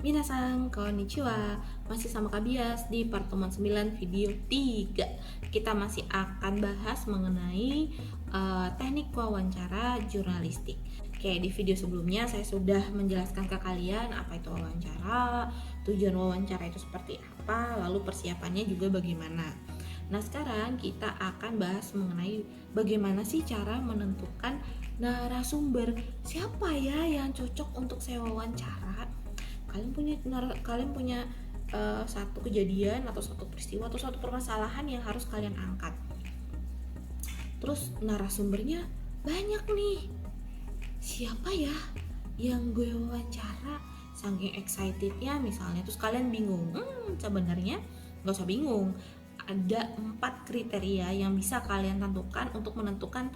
Minasan, konnichiwa. Masih sama Kak Bias di pertemuan 9 video 3. Kita masih akan bahas mengenai teknik wawancara jurnalistik. Oke, di video sebelumnya saya sudah menjelaskan ke kalian apa itu wawancara, tujuan wawancara itu seperti apa, lalu persiapannya juga bagaimana. Nah, sekarang kita akan bahas mengenai bagaimana sih cara menentukan narasumber. Siapa ya yang cocok untuk saya wawancara? Kalian punya satu kejadian atau satu peristiwa atau satu permasalahan yang harus kalian angkat. Terus narasumbernya banyak nih. Siapa ya yang gue wawancara? Saking excitednya misalnya, terus kalian bingung. Sebenarnya nggak usah bingung. Ada 4 kriteria yang bisa kalian tentukan untuk menentukan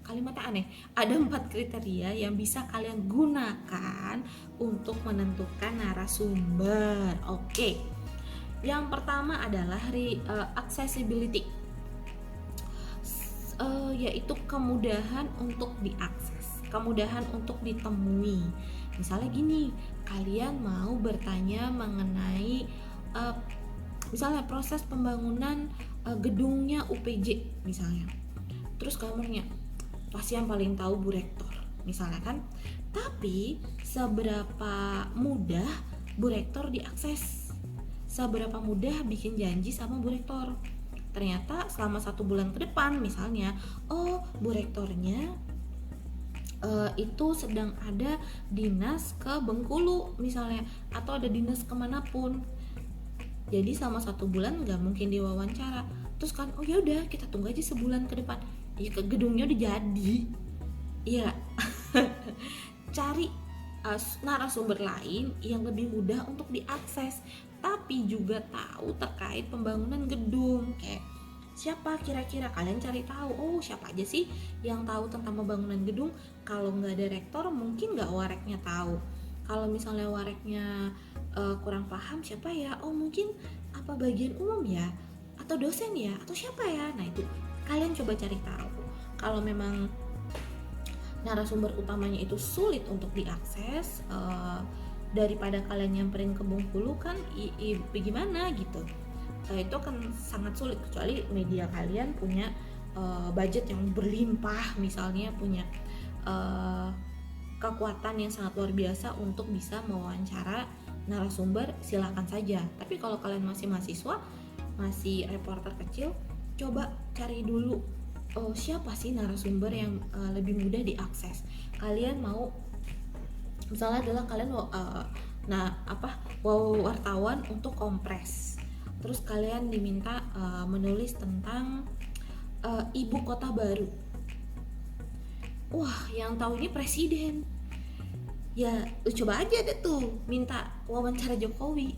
kalimatnya aneh. Ada 4 kriteria yang bisa kalian gunakan untuk menentukan narasumber. Oke. Yang pertama adalah accessibility, yaitu kemudahan untuk diakses, kemudahan untuk ditemui. Misalnya gini, kalian mau bertanya mengenai misalnya proses pembangunan gedungnya UPJ misalnya. Terus kamarnya pasti yang paling tahu Bu Rektor misalnya kan. Tapi seberapa mudah Bu Rektor diakses, seberapa mudah bikin janji sama Bu Rektor. Ternyata selama 1 bulan ke depan misalnya, Bu Rektornya itu sedang ada dinas ke Bengkulu misalnya, atau ada dinas kemanapun. Jadi selama 1 bulan nggak mungkin diwawancara. Terus kan, ya udah kita tunggu aja sebulan ke depan. Ya ke gedungnya udah jadi. Iya. Cari narasumber lain yang lebih mudah untuk diakses, tapi juga tahu terkait pembangunan gedung. Kayak siapa kira-kira, kalian cari tahu. Siapa aja sih yang tahu tentang pembangunan gedung? Kalau nggak ada rektor, mungkin nggak wareknya tahu. Kalau misalnya wareknya kurang paham, siapa ya? Mungkin apa bagian umum ya, atau dosen ya, atau siapa ya? Nah itu kalian coba cari tahu. Kalau memang narasumber utamanya itu sulit untuk diakses, daripada kalian nyamperin ke Bengkulu kan gimana gitu. Itu kan sangat sulit, kecuali media kalian punya budget yang berlimpah, misalnya punya kekuatan yang sangat luar biasa untuk bisa mewawancara narasumber, silakan saja. Tapi kalau kalian masih mahasiswa, masih reporter kecil, coba cari dulu siapa sih narasumber yang lebih mudah diakses. Kalian mau misalnya adalah kalian wartawan untuk Kompres, terus kalian diminta menulis tentang ibu kota baru. Yang tahu ini presiden. Ya coba aja deh tuh minta wawancara Jokowi.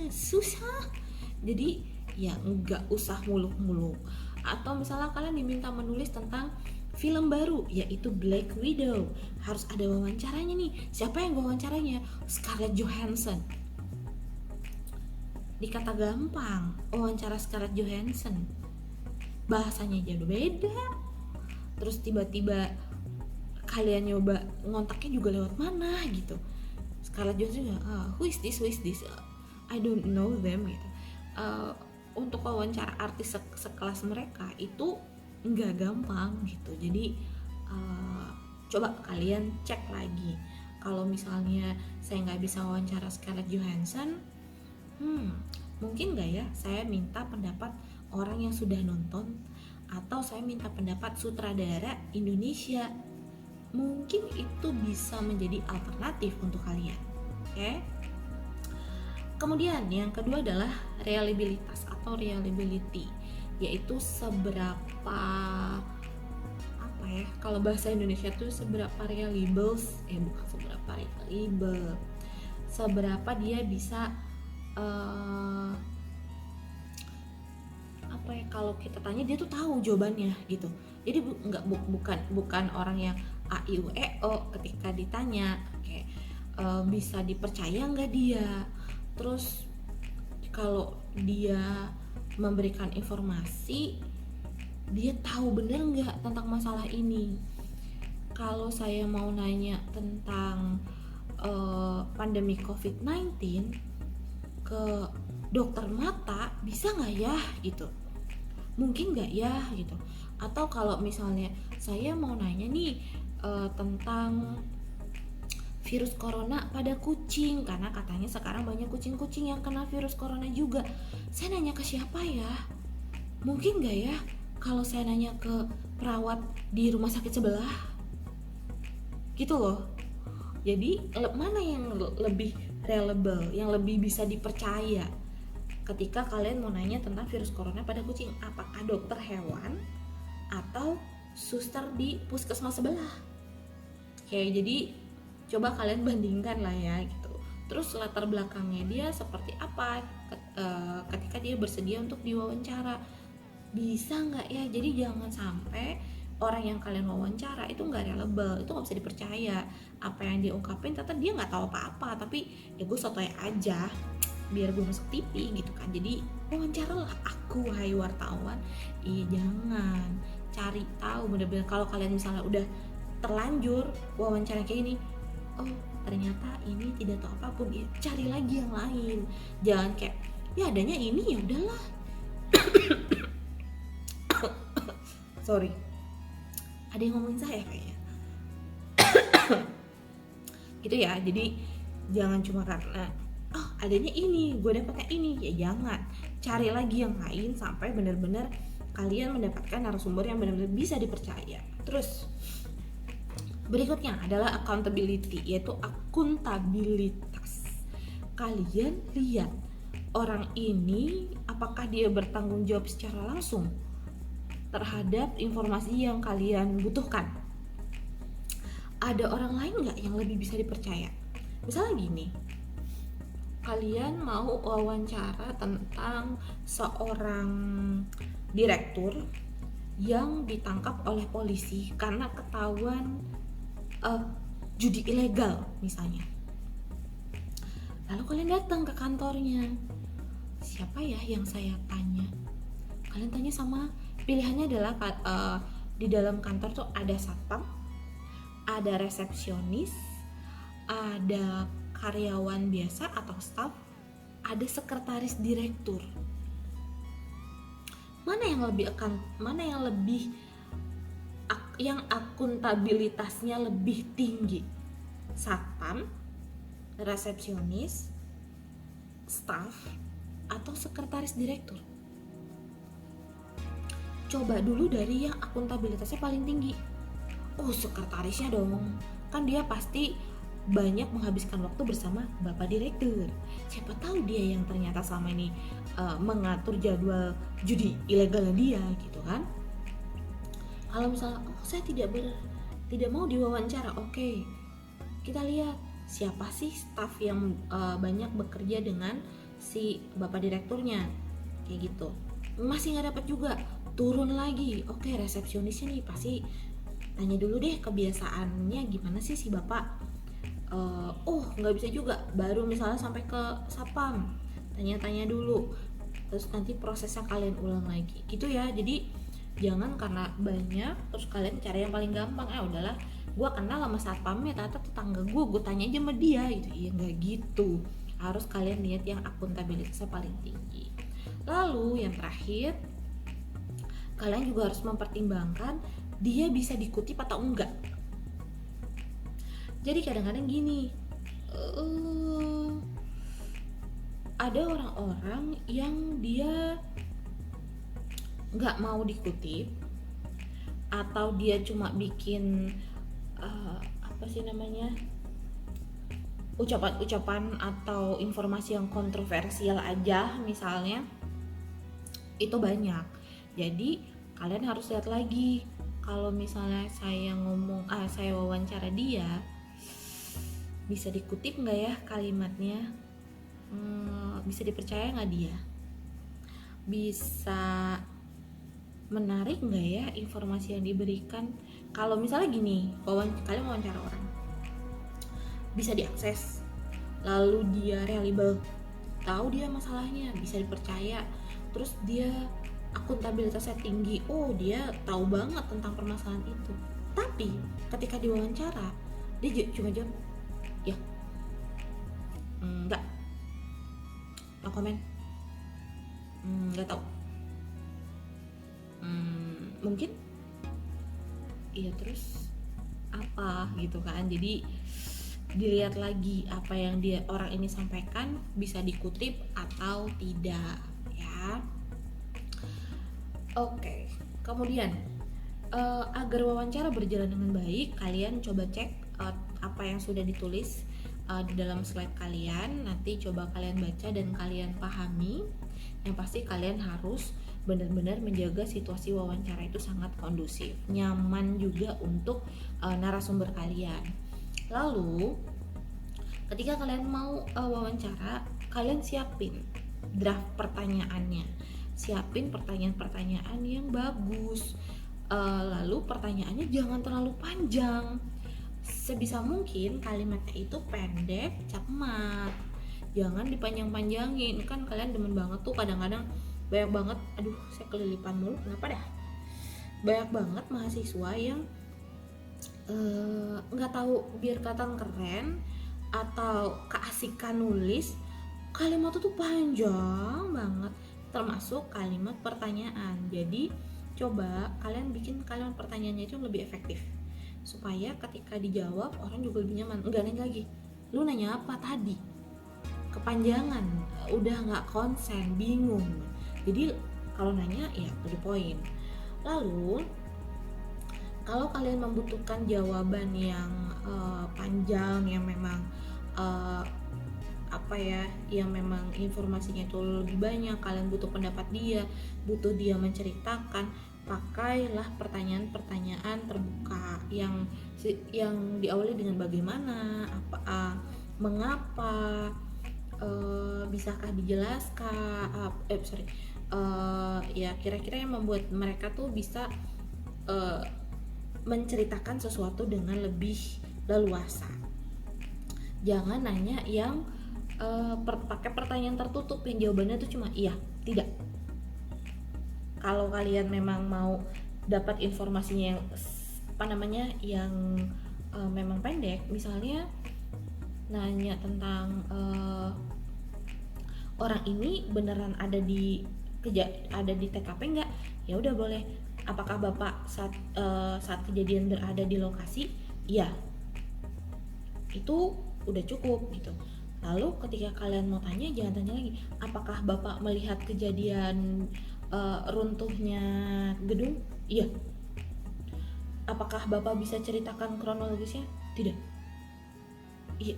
Susah. Jadi ya nggak usah muluk-muluk. Atau misalnya kalian diminta menulis tentang film baru, yaitu Black Widow. Harus ada wawancaranya nih. Siapa yang wawancaranya? Scarlett Johansson. Dikata gampang, wawancara Scarlett Johansson, bahasanya aja udah beda. Terus tiba-tiba kalian nyoba ngontaknya juga lewat mana gitu. Scarlett Johansson juga, who is this? I don't know them gitu. Untuk wawancara artis sekelas mereka itu nggak gampang gitu. Jadi coba kalian cek lagi. Kalau misalnya saya nggak bisa wawancara Scarlett Johansson, mungkin nggak ya saya minta pendapat orang yang sudah nonton, atau saya minta pendapat sutradara Indonesia. Mungkin itu bisa menjadi alternatif untuk kalian. Oke? Kemudian yang kedua adalah reliabilitas atau reliability, yaitu seberapa kalau bahasa Indonesia tuh seberapa reliable, seberapa dia bisa kalau kita tanya dia tuh tahu jawabannya gitu. Jadi bukan orang yang AIUEO ketika ditanya, kayak bisa dipercaya nggak dia. Terus kalau dia memberikan informasi, dia tahu bener nggak tentang masalah ini. Kalau saya mau nanya tentang pandemi COVID-19 ke dokter mata, bisa nggak ya gitu, mungkin nggak ya gitu. Atau kalau misalnya saya mau nanya nih tentang virus corona pada kucing, karena katanya sekarang banyak kucing-kucing yang kena virus corona juga, saya nanya ke siapa ya? Mungkin nggak ya kalau saya nanya ke perawat di rumah sakit sebelah gitu loh. Jadi mana yang lebih reliable, yang lebih bisa dipercaya ketika kalian mau nanya tentang virus corona pada kucing? Apakah dokter hewan atau suster di puskesmas sebelah? Oke, jadi coba kalian bandingkan lah ya gitu. Terus latar belakangnya dia seperti apa ketika dia bersedia untuk diwawancara, bisa nggak ya? Jadi jangan sampai orang yang kalian wawancara itu nggak reliable, itu nggak bisa dipercaya. Apa yang dia ungkapin ternyata dia nggak tahu apa-apa, tapi ya gue sotoy aja biar gue masuk TV gitu kan. Jadi wawancaralah aku, hai wartawan. Iya, jangan, cari tahu bener-bener. Kalau kalian misalnya udah terlanjur wawancara kayak gini, oh ternyata ini tidak tahu apapun, ya cari lagi yang lain. Jangan kayak ya adanya ini, ya udahlah. Sorry, ada yang ngomongin saya kayaknya. Gitu ya. Jadi jangan cuma karena oh adanya ini, gue dapatnya ini, ya jangan, cari lagi yang lain sampai benar-benar kalian mendapatkan narasumber yang benar-benar bisa dipercaya. Terus berikutnya adalah accountability, yaitu akuntabilitas. Kalian lihat orang ini apakah dia bertanggung jawab secara langsung terhadap informasi yang kalian butuhkan. Ada orang lain nggak yang lebih bisa dipercaya? Misalnya gini, kalian mau wawancara tentang seorang direktur yang ditangkap oleh polisi karena ketahuan judi ilegal misalnya. Lalu kalian datang ke kantornya, siapa ya yang saya tanya? Kalian tanya sama, pilihannya adalah di dalam kantor tuh ada satpam, ada resepsionis, ada karyawan biasa atau staff, ada sekretaris direktur. Mana yang lebih yang akuntabilitasnya lebih tinggi? Satpam, resepsionis, staff, atau sekretaris direktur? Coba dulu dari yang akuntabilitasnya paling tinggi. Oh, sekretarisnya dong, kan dia pasti banyak menghabiskan waktu bersama Bapak Direktur. Siapa tahu dia yang ternyata selama ini mengatur jadwal judi ilegal dia gitu kan. Kalau misalnya saya tidak mau diwawancara, oke, kita lihat siapa sih staf yang banyak bekerja dengan si Bapak Direkturnya, kayak gitu. Masih nggak dapat juga, turun lagi, oke, resepsionisnya nih pasti tanya dulu deh kebiasaannya gimana sih si Bapak. Nggak bisa juga, baru misalnya sampai ke satpam, tanya-tanya dulu, terus nanti prosesnya kalian ulang lagi gitu ya. Jadi jangan karena banyak terus kalian cari yang paling gampang. Udahlah, gue kenal sama satpamnya, ternyata tetangga gue tanya aja sama dia gitu. Ya nggak gitu, harus kalian lihat yang akuntabilitasnya paling tinggi. Lalu yang terakhir, kalian juga harus mempertimbangkan dia bisa dikutip atau enggak. Jadi kadang-kadang gini, ada orang-orang yang dia nggak mau dikutip, atau dia cuma bikin ucapan-ucapan atau informasi yang kontroversial aja misalnya, itu banyak. Jadi kalian harus lihat lagi, kalau misalnya saya wawancara dia, bisa dikutip nggak ya kalimatnya, bisa dipercaya nggak dia, bisa menarik nggak ya informasi yang diberikan. Kalau misalnya gini, kalian wawancara orang, bisa diakses, lalu dia reliable, tahu dia masalahnya, bisa dipercaya, terus dia akuntabilitasnya tinggi, dia tahu banget tentang permasalahan itu. Tapi ketika diwawancara dia cuma jawab ya Enggak, no comment. Nggak tahu. Mungkin iya, terus apa gitu kan. Jadi dilihat lagi apa yang orang ini sampaikan bisa dikutip atau tidak ya. Oke. Kemudian agar wawancara berjalan dengan baik, kalian coba cek apa yang sudah ditulis di dalam slide kalian. Nanti coba kalian baca dan kalian pahami. Yang pasti kalian harus benar-benar menjaga situasi wawancara itu sangat kondusif, nyaman juga untuk narasumber kalian. Lalu ketika kalian mau wawancara, kalian siapin draft pertanyaannya, siapin pertanyaan-pertanyaan yang bagus. Lalu pertanyaannya jangan terlalu panjang, sebisa mungkin kalimatnya itu pendek, cermat, jangan dipanjang-panjangin. Kan kalian demen banget tuh kadang-kadang banyak banget, aduh saya kelilipan mulu kenapa dah, banyak banget mahasiswa yang nggak tahu biar kelihatan keren atau keasikan nulis, kalimat itu tuh panjang banget, termasuk kalimat pertanyaan. Jadi coba kalian bikin kalimat pertanyaannya itu lebih efektif, supaya ketika dijawab orang juga lebih nyaman. Enggak nanya lagi, lu nanya apa tadi, kepanjangan, udah nggak konsen, bingung. Jadi kalau nanya ya to the point. Lalu kalau kalian membutuhkan jawaban yang panjang, yang memang yang memang informasinya itu lebih banyak, kalian butuh pendapat dia, butuh dia menceritakan, pakailah pertanyaan-pertanyaan terbuka yang diawali dengan bagaimana, mengapa, bisakah dijelaskan, ya kira-kira yang membuat mereka tuh bisa menceritakan sesuatu dengan lebih leluasa. Jangan nanya yang pakai pertanyaan tertutup yang jawabannya tuh cuma iya, tidak. Kalau kalian memang mau dapat informasinya yang memang pendek, misalnya nanya tentang orang ini beneran ada di TKP enggak, ya udah boleh. Apakah Bapak saat kejadian berada di lokasi? Iya. Itu udah cukup gitu. Lalu ketika kalian mau tanya, jangan tanya lagi, apakah Bapak melihat kejadian runtuhnya gedung? Iya. Apakah Bapak bisa ceritakan kronologisnya? Tidak. Iya,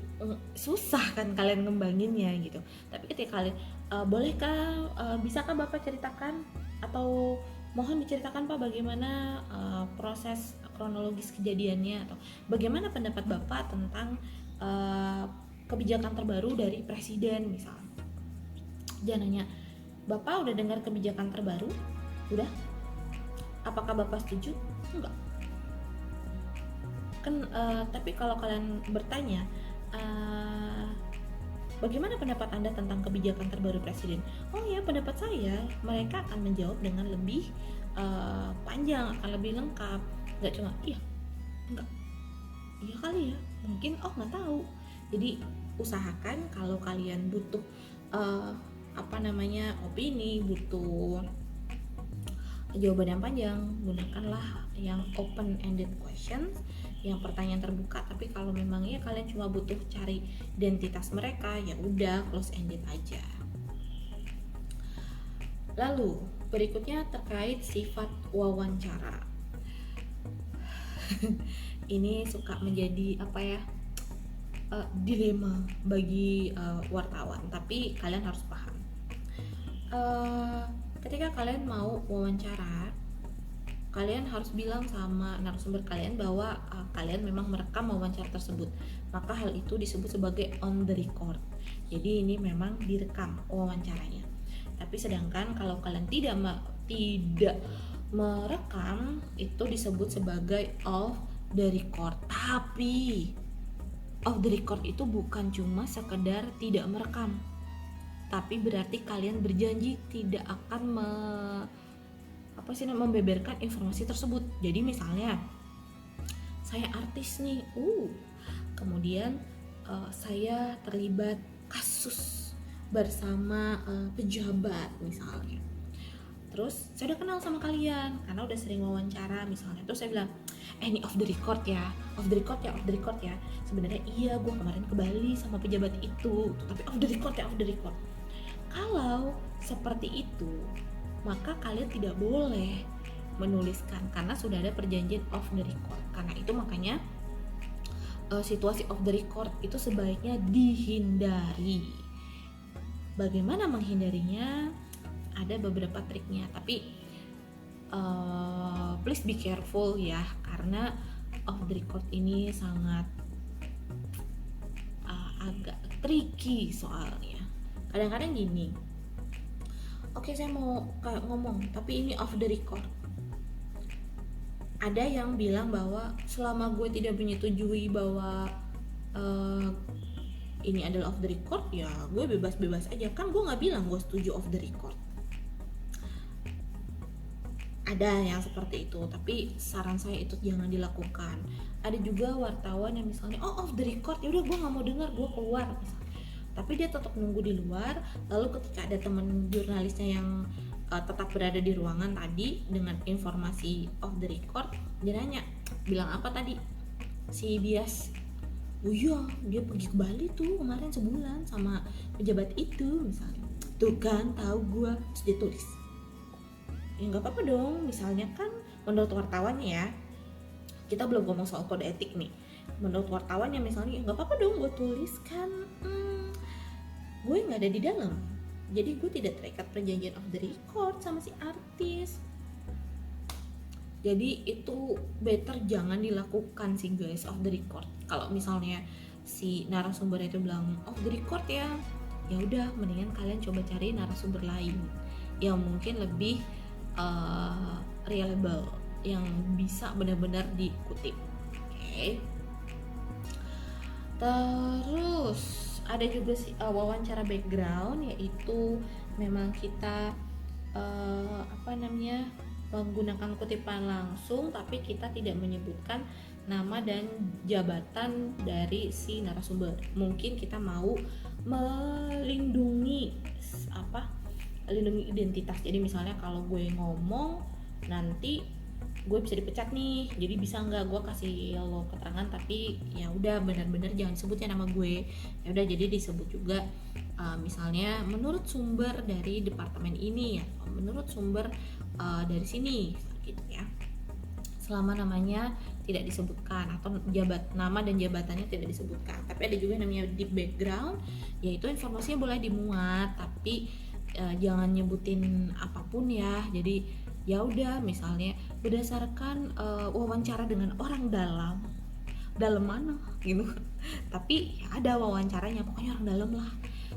susah kan kalian ngembanginnya gitu. Tapi ketika kalian bolehkah, bisakah Bapak ceritakan, atau mohon diceritakan Pak bagaimana proses kronologis kejadiannya, atau bagaimana pendapat Bapak tentang kebijakan terbaru dari Presiden misalnya. Jangan nanya, Bapak udah dengar kebijakan terbaru? Udah? Apakah Bapak setuju? Enggak. Kan tapi kalau kalian bertanya, bagaimana pendapat Anda tentang kebijakan terbaru Presiden? Oh ya, pendapat saya, mereka akan menjawab dengan lebih panjang, akan lebih lengkap. Nggak cuma iya, enggak, iya kali ya, mungkin, oh nggak tahu. Jadi usahakan kalau kalian butuh opini, butuh jawaban yang panjang, gunakanlah yang open ended questions, yang pertanyaan terbuka. Tapi kalau memang ya kalian cuma butuh cari identitas mereka, ya udah close ended aja. Lalu berikutnya terkait sifat wawancara. Ini suka menjadi dilema bagi wartawan, tapi kalian harus paham. Ketika kalian mau wawancara, kalian harus bilang sama narasumber kalian bahwa kalian memang merekam wawancara tersebut. Maka hal itu disebut sebagai on the record. Jadi ini memang direkam wawancaranya. Tapi sedangkan kalau kalian tidak merekam, itu disebut sebagai off the record. Tapi off the record itu bukan cuma sekedar tidak merekam, tapi berarti kalian berjanji tidak akan membeberkan informasi tersebut. Jadi misalnya saya artis nih, kemudian saya terlibat kasus bersama pejabat misalnya. Terus saya udah kenal sama kalian karena udah sering wawancara misalnya. Terus saya bilang, ini off the record ya. Sebenarnya iya, gue kemarin ke Bali sama pejabat itu, tapi off the record. Kalau seperti itu, maka kalian tidak boleh menuliskan karena sudah ada perjanjian off the record. Karena itu makanya situasi off the record itu sebaiknya dihindari. Bagaimana menghindarinya? Ada beberapa triknya, tapi please be careful ya, karena off the record ini sangat agak tricky soalnya. Kadang-kadang gini, oke, saya mau ngomong tapi ini off the record. Ada yang bilang bahwa selama gue tidak menyetujui bahwa ini adalah off the record, ya gue bebas-bebas aja. Kan gue gak bilang gue setuju off the record. Ada yang seperti itu, tapi saran saya itu jangan dilakukan. Ada juga wartawan yang misalnya off the record, ya udah gue nggak mau dengar, gue keluar misalnya. Tapi dia tetap nunggu di luar. Lalu ketika ada teman jurnalisnya yang tetap berada di ruangan tadi dengan informasi off the record, dia nanya, bilang apa tadi si Bias? Oh iya, dia pergi ke Bali tuh kemarin sebulan sama pejabat itu misalnya. Tuh kan, tahu gue. Terus dia tulis, ya nggak apa-apa dong. Misalnya kan menurut wartawannya ya, kita belum ngomong soal kode etik nih. Menurut wartawannya misalnya, nggak apa-apa dong gue tuliskan, gue nggak ada di dalam, jadi gue tidak terikat perjanjian off the record sama si artis. Jadi itu better jangan dilakukan sih guys, off the record. Kalau misalnya si narasumber itu bilang off the record ya udah, mendingan kalian coba cari narasumber lain yang mungkin lebih reliable, yang bisa benar-benar dikutip. Oke. Terus ada juga sih wawancara background, yaitu memang kita menggunakan kutipan langsung, tapi kita tidak menyebutkan nama dan jabatan dari si narasumber. Mungkin kita mau melindungi identitas. Jadi misalnya kalau gue ngomong nanti gue bisa dipecat nih, jadi bisa nggak gue kasih lo keterangan, tapi ya udah benar-benar jangan sebutnya nama gue. Ya udah, jadi disebut juga misalnya menurut sumber dari departemen ini atau menurut sumber dari sini gitu ya, selama namanya tidak disebutkan atau nama dan jabatannya tidak disebutkan. Tapi ada juga yang namanya deep background, yaitu informasinya boleh dimuat tapi jangan nyebutin apapun ya. Jadi ya udah, misalnya berdasarkan wawancara dengan orang dalam mana gitu, tapi ya ada wawancaranya, pokoknya orang dalam lah,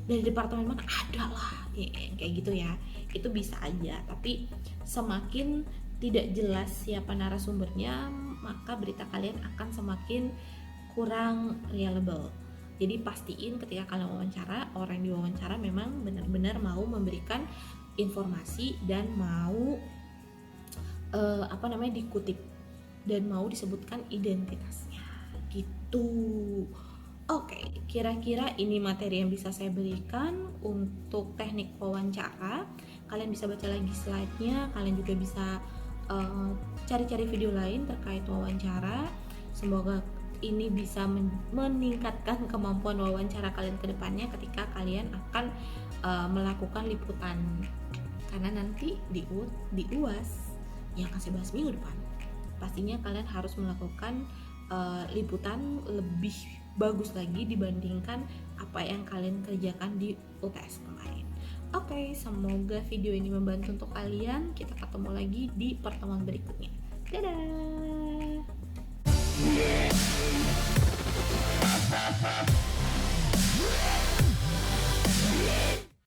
dari departemen mana ada lah, kayak gitu ya. Itu bisa aja, tapi semakin tidak jelas siapa narasumbernya, maka berita kalian akan semakin kurang reliable. Jadi pastiin ketika kalian wawancara, orang yang diwawancara memang benar-benar mau memberikan informasi dan mau dikutip dan mau disebutkan identitasnya gitu. Oke, kira-kira ini materi yang bisa saya berikan untuk teknik wawancara. Kalian bisa baca lagi slide-nya, kalian juga bisa cari-cari video lain terkait wawancara. Semoga ini bisa meningkatkan kemampuan wawancara kalian ke depannya ketika kalian akan melakukan liputan. Karena nanti di UAS yang akan saya bahas minggu depan, pastinya kalian harus melakukan liputan lebih bagus lagi dibandingkan apa yang kalian kerjakan di UTS kemarin. Oke, semoga video ini membantu untuk kalian. Kita ketemu lagi di pertemuan berikutnya. Dadah.